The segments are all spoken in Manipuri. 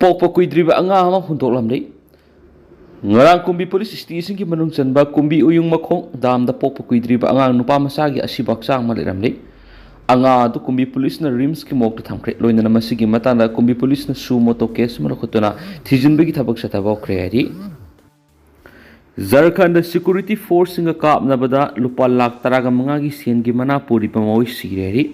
पोप कुइद्रीब अंगाम हुंदोलमदे ngarang kumbi police station ki manung chanba kumbi uyung makhong dam da popo kuidriba angang nupa masagi asibak sang maliramle anga du kumbi police na rims ki mok thamkre loina masigi matanda kumbi police na su moto case mara khotuna thijinbe ki thabak sata bokre ari Jharkhand security force singa Kapnabada lupa lakh taraga manga gi sen gi mana puri pamoi sireri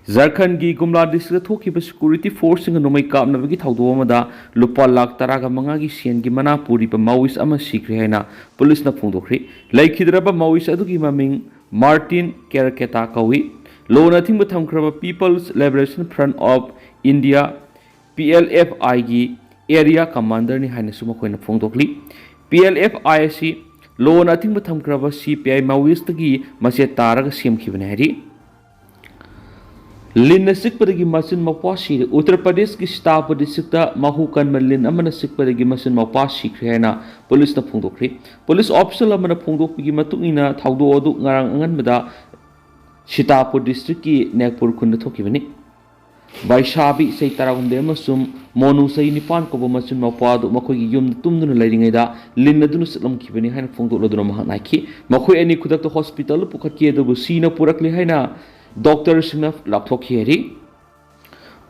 Jharkhand gi Gumla district thokiba security force singa nomai Kapnaba gi thawdo amada lupa lakh taraga manga gi sen gi mana puri pamawis ama sikre haina police na phungdokri laikhidraba mawis adu gi maming Martin Keraketa kawi lo nothing but thamkraba People's Liberation Front of India PLFI gi area commander ni haina suma koina phungdokli PLFI lo nothing but thamkraba CPI mawis tagi mase taraga semkhibane hari Lin sikpadagi masin mapasi Uttar Pradesh ki Siraba districta mahukan malin amana sikpadagi masin mapasi krena police na phungdokri police officer amana phungdokpigi matungina thawdo odu ngarang angan mada Siraba district ki Nagpur khunda thokibani Vaishabi sei taragumde amasum monu sei nipan ko masin mapadu makhoi yum tumduna lairingaida lin adunu salam khibani haina phungdokladuna mahanaiki makhoi ani khudakta hospital pukhatki adu sina purakli haina Doctor Singna Laptokiri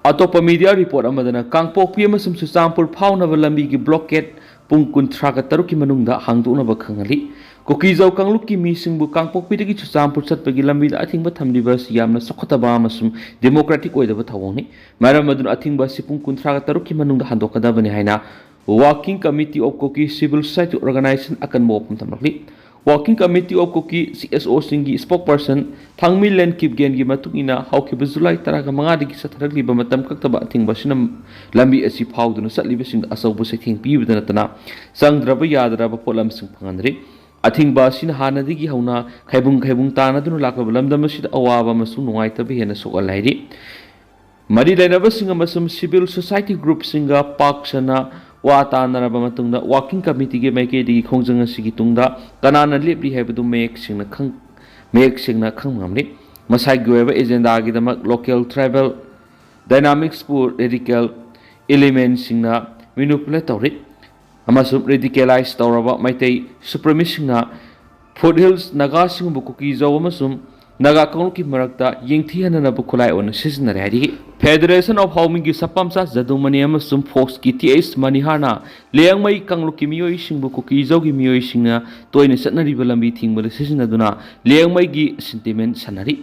Atopa media report Amadana Kangpok Piamasum Susampur Pauna Lambi blockade Punkun Tragataruki Manunda Hangduna Bakangali Kokizau Kangluki Missingbu Kangpok Pidiki Susampur Satpagi Lambi I think but Hamdivers Yamna Sokotabamasum Democratic way of Tawoni Maramadun I think Basipun Tragataruki Manunda Handokadavani Haina Working Committee of Kuki Civil Society Organization Akan Mopum Tamaki Working Committee of Kuki CSO Singi spokesperson Thangmi Len Kipgen gi matungina hawkiba July taraga mangadi ki satharagli ba matam kaktaba ating basinam lambi asi phawduna satliba sing asawbu sething pibudana tana sangdraba yadraba polam sing phangandri ating ba sin hanadi gi hauna khaibung tana dunu lakaba lamdam sid awaba masu nuaita be hena sokal lairi mari lainaba singa masum civil society group singa paksana Wata naraba matungda working committee ge maike digi khongjang asigi tungda kanana lepri haibadu mek singna khang mamni masai goeba agenda gi damak local tribal dynamics for radical elements singna manipulate tawri amasum radicalize tawraba Meitei supremacy singna foothills naga singbu kuki jaw amasum naga kongki marakta yingthi hanana bu khulai on seasonary hari Federation of Homing gi sapamsa jadumani amasum fox ki TS manihana leyangmai kangluki miyoi singbu kuki jaw gi miyoi singna toine satnari balambi thingba seasonary duna leyangmai gi sentiment sanari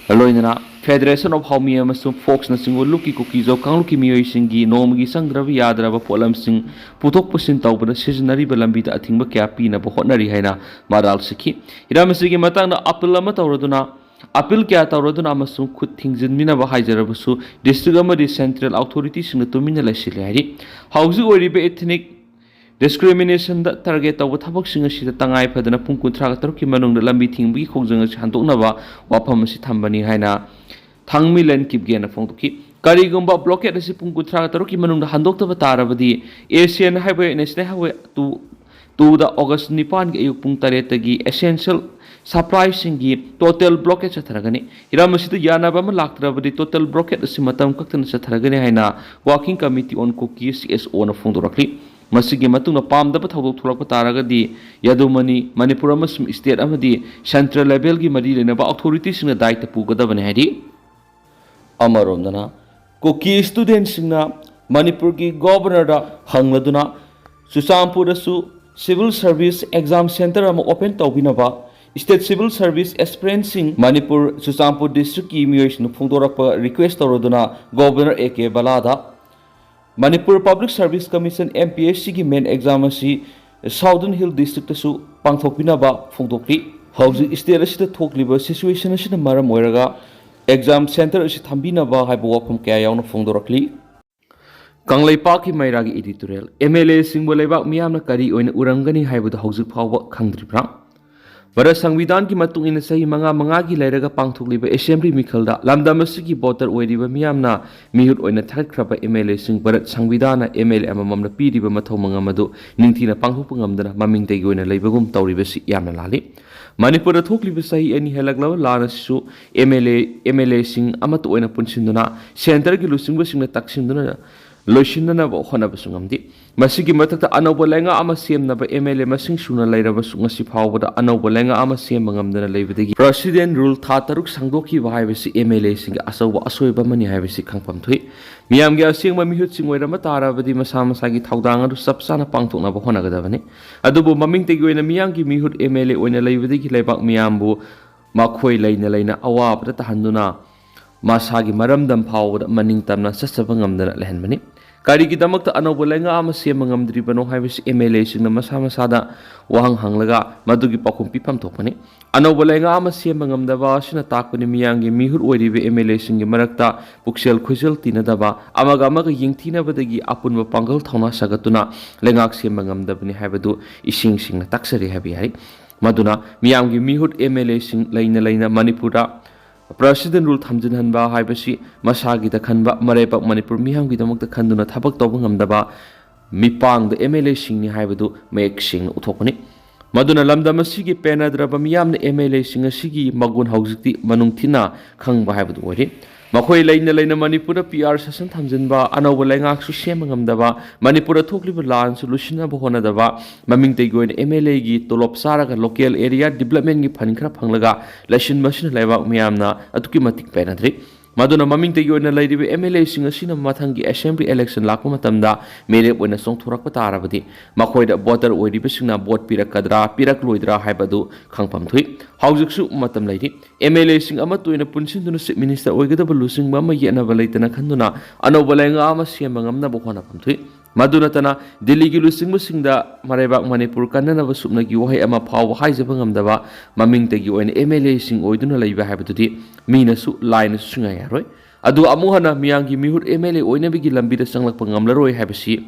Loinana Federation of Homi amasum fox na singu luki kuki jaw kangluki miyoi singi nomgi sangdrabi yadraba polam sing puthok pusin tawbana seasonary balambi da athingba kya pina bo hotnari haina maral sikhi iramasigi matangna appeal ama tawraduna appeal kya tawraduna amasum khut thingjinmina ba haijarabusu district amadi central authority singna tumina laisile hari hauji oribe ethnic discrimination da target taw thabak singa sida tangai phadana pungkun thraga taruki manungda lambi thingbi khogjang si handoknaba wafam si thambani haina thangmi len kipgen na phongtuki karigumba blockade si pungkun thraga taruki manungda handoktaba tarabadi Asian highway national highway to the August nipan gi ayuk pung tare tagi essential supply singi total blockade satharagani iramasida yanaba ma laktrabadi total blockade si matam kaktana satharagani haina working committee on Kuki CSO na phongdorakli masigi matungna pamdaba thawdok thulakpa taragadi yadumani Manipur amasum state amadi central level gi mari lenaba authorities singna daita pugadabane hari amaromdana Kuki students singna Manipur gi governor da hangladuna Susampur su civil service exam center ama open tawbinaba state civil service aspirants sing Manipur Susampur district ki miyoi nu phongdorakpa request tawraduna governor AK Balada Manipur Public Service Commission MPSC ki main exam asi Southern Hill District su pangthokpinaba phongdokri hauji state asida thokliba situation asida maram oiraga exam center asi thambinaba haiba wafam kya yauna phongdorakli Kanglaipa ki mairagi editorial MLA singbo leibak miyamna kari oina urangani haiba hauji phawba khangdribra Bara Sangvidan ki matung ina sahi manga ki lairaga pangthokliba assembly mikhalda lamdamasi voter oiriba miyamna mihut oina thakhraba MLA sing Bharat Sangvidana MLA amamamna piriba mathau manga madu ningthina pangthokpa ngamdana maming tegi oina leibagum tawribasi yamna lali Manipur thokliba sahi ani helaglaba lanasu MLA sing amatu oina punsinduna center ki lusingba singna taksinduna loisinanaba honabasung ngamdi masigi matakta anauba lenga ama semnaba MLA masing suna leirabasung ngasi phawbada anauba lenga ama semba ngamdana leibadagi president rule tha taruk sangdoki ba haibasi MLA singa asauba asoiba mani haibasi khangpam thui miyamgi asengba mihut singoirama tarabadi masa masagi thawdang adu sapsana pangthoknaba honagadabani adubu mamingtegi oina miyamgi mihut MLA oina leibadagi leibak miyambu makhoi leina awabada tahanduna masagi maramdam phawbada maning tamna sasaba ngamdana lehenbani Karigidamagta anauba lenga ama sema ngamdribano haibasi MLA singna masa masada wahang hanglaga madugi pakhum pipam thokpani anauba lenga ama sema ngamdaba sina takpani miyangi mihur oiribe MLA singi marakta puksel khujal tinadaba amaga yingthinabadagi apunba pangal thona sagatuna lengak sema ngamdabani haibadu ising singna taksari habi hari maduna miyangi mihur MLA sing leina Manipura President rule thamjin hanba haibasi masagi da khanba marepak Manipur miham gi damak da khanduna thabak tawba ngamdaba mipang da MLA singni haibadu mek sing uthokani maduna lamdam asigi penadraba miyamna MLA sing asigi magun haujikti manung thina khangba haibadu ori makhoi leina Manipura PR session thamjinba anauba lengak su sema ngamdaba Manipura thokliba lan solution ba honadaba maming tei goin MLA gi tolop saraga local area development gi phani khara phanglaga lesson machine laibak miyamna atuki matik penadri maduna maming tei goin lairibe MLA singa sina mathangi assembly election lakpa matamda mere oina songthorak pa tarabadi makhoi da voter oiribe singna vote pirakadra pirak loidra haibadu khangpam thui haujiksu matam lairi MLA sing ama toina punsinduna chief minister oigadaba lusing ba ma yenaba leitana khanduna anauba lenga ama siam ngamna bo khona pamthui maduna tana Delhi gi lusing musingda marebak Manipur kanana ba subna gi wahai ama phaw haijaba ngamdaba maming tegi oina MLA sing oiduna leiba haibadudi mina su line sunga yaroi adu amuhana miyangi mihur MLA oina bigi lambida sanglak pangamlaroi haibasi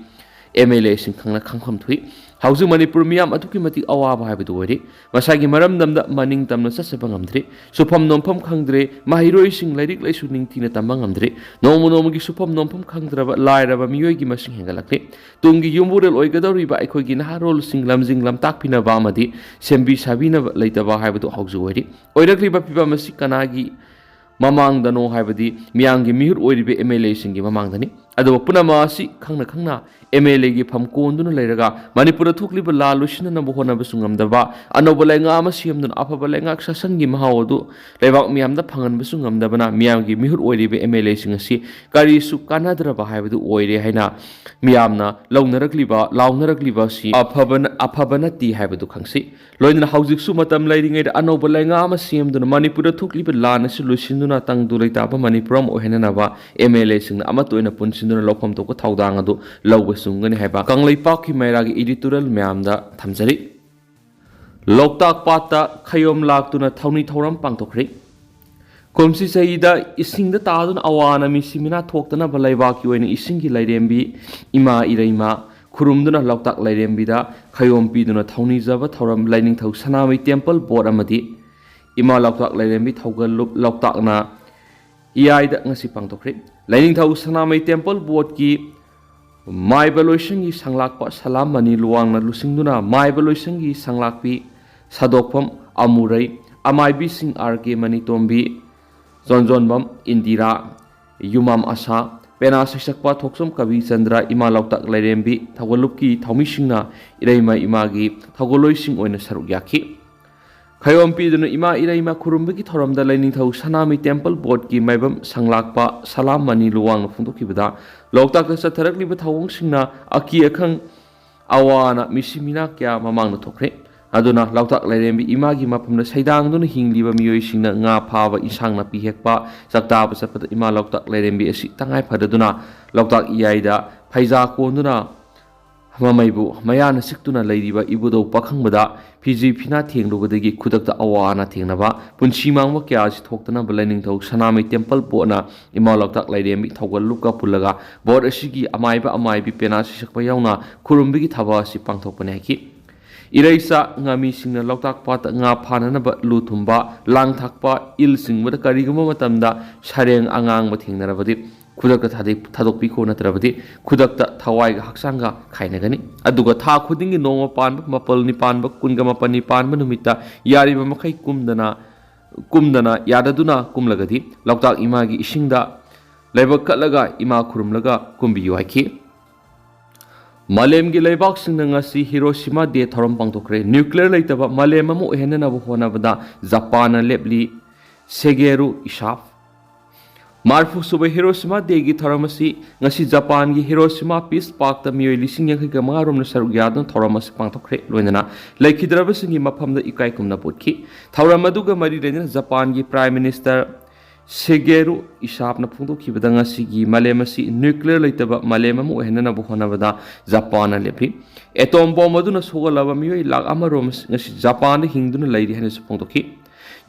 MLA sing khangna khangkham thui hauju Manipur miyam atuki matik awaba haibadu ori masagi maram namda maning tamna sasaba ngamdri supam nompham khangdre mahiroi sing lairik laisu ningthina tamba ngamdri nomu gi supam nompham khangdraba lairaba miyoi gi masing hengalakre tungi yumburel oigadori ba aikoi gi naharol sing lamjing lamtak pina ba amadi sembi sabina leitaba haibadu hauju ori oirakri ba piba masi kanagi mamang dano haibadi miyangi mihur oiribe MLA singi mamang dani adu punama asi khangna MLA gi pham konduna leiraga Manipura thukliba la lusina na bohona basungamdaba anoba lenga ama siamdun afaba lenga sasan gi mahawdu lebak miyamda phangan basungamdabana miyam gi mihur oiribe MLA singasi kari su kanadraba haibadu oire haina miyamna laungnarakliba si afabana ti haibadu khangsi loina haujik su matam leiringai anoba lenga ama siamdun Manipura thukliba la na solution tang du leitaba Manipuram ohenanaba MLA singna ama toina punsinduna lokham to ko thawdang adu lawba sungani haiba kanglei pakhi mairagi editorial myamda thamjari loktak pata khayom laktuna thawni thoram pangthokri komsi saida isingda taadun awana mi simina thoktana balaiba ki oina isingi lairembi ima iraima khurumduna loktak lairembida khayom piduna thawni jaba thoram laining thau sanamai temple board amadi ima loktak lairembi thawgal loktakna iyaida ngasi pangthokri laining thau sanamai temple board ki mai baloisangi sanglakpa salam mani luwangna lusingduna mai baloisangi sanglakpi sadokpam amurai amaibi sing RK mani tombi zonbam Indira yumam asa pena sisakpa thoksom kabi chandra ima loktak lairembi thawalupki thaumisingna iraima imagi thawgoloising oina saruk yakhi khayom piduna ima iraima khurumbagi thoramda laining thau sanami temple board ki maibam sanglakpa salam mani luwang phungdokibada loktak ta satharakliba thawong singna aki akhang awana misimina kya mamang na thokre aduna loktak lairembi imagi maphamna saidang duna hingliba miyoi singna nga phaba isang na pihekpa sakta ba sapada ima loktak lairembi asi tangai phadaduna loktak iyaida phaija konduna mamaibu mayana siktuna lairiba ibudo pakhangbada PG phina thenglubadagi khudakta awana thengnaba punsi mangwa kya si thoktana balaining thau sanamai temple bona imaloktak lairemi thawgal lupka pulaga board asigi amaibi pena sisakpa yauna khurumbigi thaba si pangthokpane haki iraisa ngami singna loktak pat nga phananaba luthumba lang thakpa il singmada kariguma matamda sareng angang ba thengnarabadi khudakta thadokpi ko natrabadi khudakta thawai ga haksanga khainagani aduga tha khudingi noma panba mapal ni panba kunga mapani panba numita yariba makai kumdana yadaduna kumlagadi loktak imagi isingda Laibak katlaga ima khurumlaga kumbiyu haiki. Malem gi laibak singna ngasi Hiroshima de thorom pangthokre nuclear leitaba malem amu henanabu honabada Japan lepli Segeru Ishaf Marfu suba Hiroshima de gi thoramasi ngasi Japan gi Hiroshima Peace Park ta miyoi lising yang ga mangarom na sarug yadon thoramasi pangthokre loinana laikhidraba singi maphamda ikai kumna putki thoramadu ga mari rena Japan gi Prime Minister Segeru Ishap na phungdokkhibada ngasi gi malemasi nuclear leitaba malem amu henanabu honabada Japan lepli atom bomb aduna sogalaba miyoi lak amarom ngasi Japan hingduna lairi hane su phungdokhi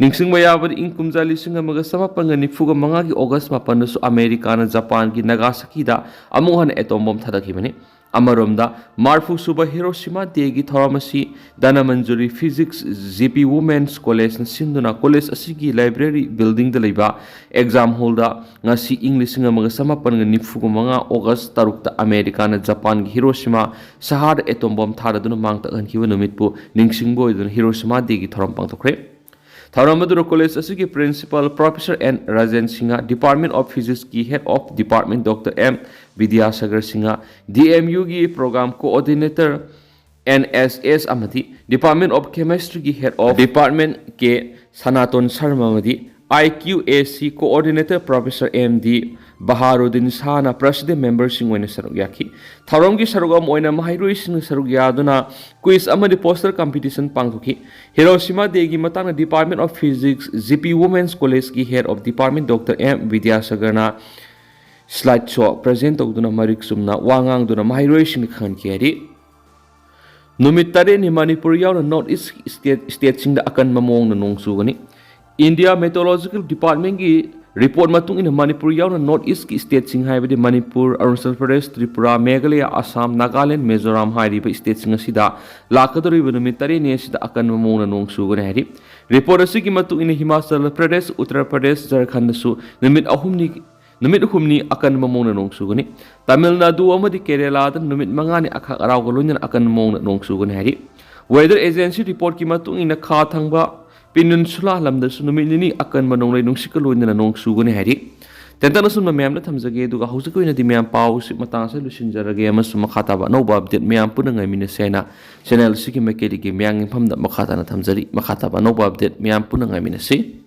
Ningsing mayabad in kumzali singa magasama pangani fuga mangagi August mapan su Amerika na Japan ki Nagasaki da amuhan atom bomb thadakibani amaromda marfu suba Hiroshima degi thoramasi dana manjuri physics GP Women's College na sinduna college asigi library building da leiba exam hall da ngasi English singa magasama pangani fuga manga August tarukta Amerika na Japan ki Hiroshima sahar atom bomb thadaduna mangta ankiwa numitpu ningsing boy dun Hiroshima degi thoram pangtokre Tharamadura College asigi Principal Professor N. Rajan Singha, Department of Physics ki Head of Department Dr. M. Vidyasagar Singha, DMU ki Program Coordinator NSS Amati, Department of Chemistry ki Head of Department ke Sanaton Sharma Amati, IQAC Coordinator Professor M.D. Baharuddin Sana President Member Singwena Sarugyaki. Tharomgi Sarugam Oina Mahirui Sing Sarugyaduna quiz amadi poster competition pangtuki. Hiroshima Degi Matana Department of Physics GP Women's College ki Head of Department Dr. M. Vidyasagarna slideshow present Duna Marik Sumna Wangang Duna Mahirui Sing Khan Kiari. Numit tare ni Manipur yaw na North East State sing da akan mamong na nung sugani. India Meteorological Department ki report matung ina Manipur yaw na North East ki state sing haibadi Manipur, Arunachal Pradesh, Tripura, Meghalaya, Assam, Nagaland, Mizoram hairiba state sing asida lakadoriba numit tare ni asida akan mamong na nung sugani hari. Report asigi matung ina Himachal Pradesh, Uttar Pradesh, Jharkhand su numit humni akan mamong na nung sugani. Tamil Nadu amadi Kerala dan numit mangani akak araw galunyan akan mamong na nung sugani hari. Weather Agency report ki matung ina Khathangba Peninsula lamda su numit nini akan manong lay nung sikalunyan na nung sugani hari. Tentana sun mayam na thamjage duga hausa ko ina di mayam pau si matang sa lusinjarage mas makataba no ba update mayam puna ngai minasena channel siki makeli ge mayang phamda makata na thamjari makataba no ba update mayam puna ngai minase